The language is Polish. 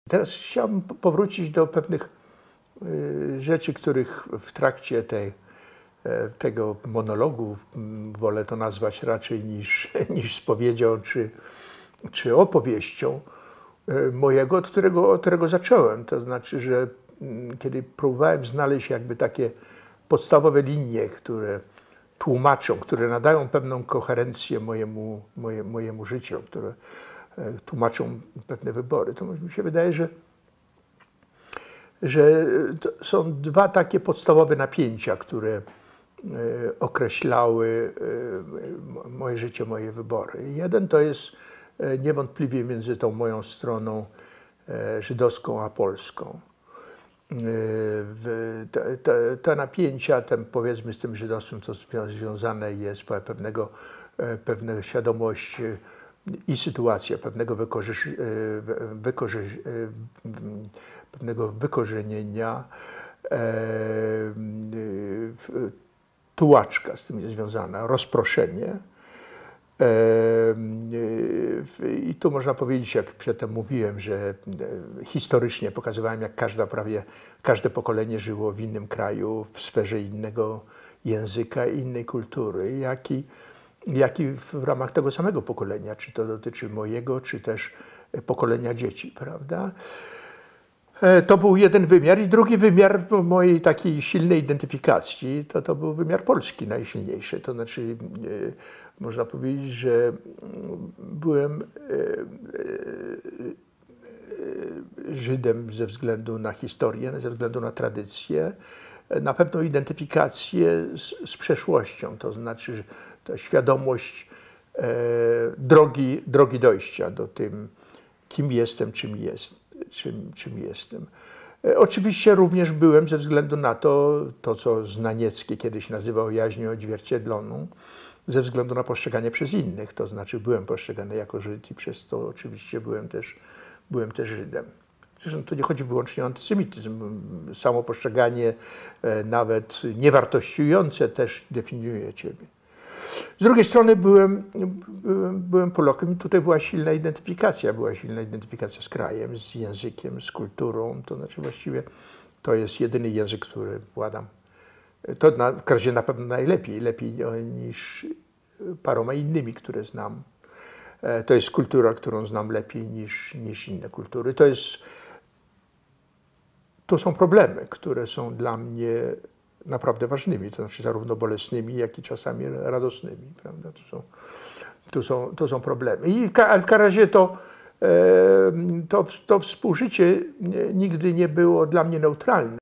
Teraz chciałbym powrócić do pewnych rzeczy, których w trakcie tego monologu, wolę to nazwać raczej niż spowiedzią czy opowieścią mojego, od którego zacząłem. To znaczy, że kiedy próbowałem znaleźć jakby takie podstawowe linie, które tłumaczą, które nadają pewną koherencję mojemu życiu, które tłumaczą pewne wybory, to mi się wydaje, że to są dwa takie podstawowe napięcia, które określały moje życie, moje wybory. Jeden to jest niewątpliwie między tą moją stroną żydowską a polską. Te napięcia, powiedzmy z tym żydowstwem, to związane jest pewna świadomość i sytuacja pewnego wykorzenienia, tułaczka z tym jest związana, rozproszenie. I tu można powiedzieć, jak przedtem mówiłem, że historycznie pokazywałem, jak prawie każde pokolenie żyło w innym kraju, w sferze innego języka, innej kultury, jak i w ramach tego samego pokolenia, czy to dotyczy mojego, czy też pokolenia dzieci, prawda? To był jeden wymiar i drugi wymiar mojej takiej silnej identyfikacji, to był wymiar polski najsilniejszy. To znaczy, można powiedzieć, że byłem Żydem ze względu na historię, ze względu na tradycję, na pewną identyfikację z przeszłością, to znaczy, że ta świadomość drogi dojścia do tym, kim jestem, czym jestem. Oczywiście również byłem ze względu na to, co Znaniecki kiedyś nazywał jaźnią odzwierciedloną, ze względu na postrzeganie przez innych, to znaczy byłem postrzegany jako Żyd i przez to oczywiście byłem też Żydem. Zresztą tu nie chodzi wyłącznie o antysemityzm. Samo postrzeganie, nawet niewartościujące, też definiuje ciebie. Z drugiej strony byłem Polakiem i tutaj była silna identyfikacja z krajem, z językiem, z kulturą. To znaczy właściwie to jest jedyny język, który władam. To w każdym razie na pewno lepiej niż paroma innymi, które znam. To jest kultura, którą znam lepiej niż inne kultury. To są problemy, które są dla mnie naprawdę ważnymi, to znaczy zarówno bolesnymi, jak i czasami radosnymi, prawda? To są problemy. I w każdym razie to współżycie nigdy nie było dla mnie neutralne.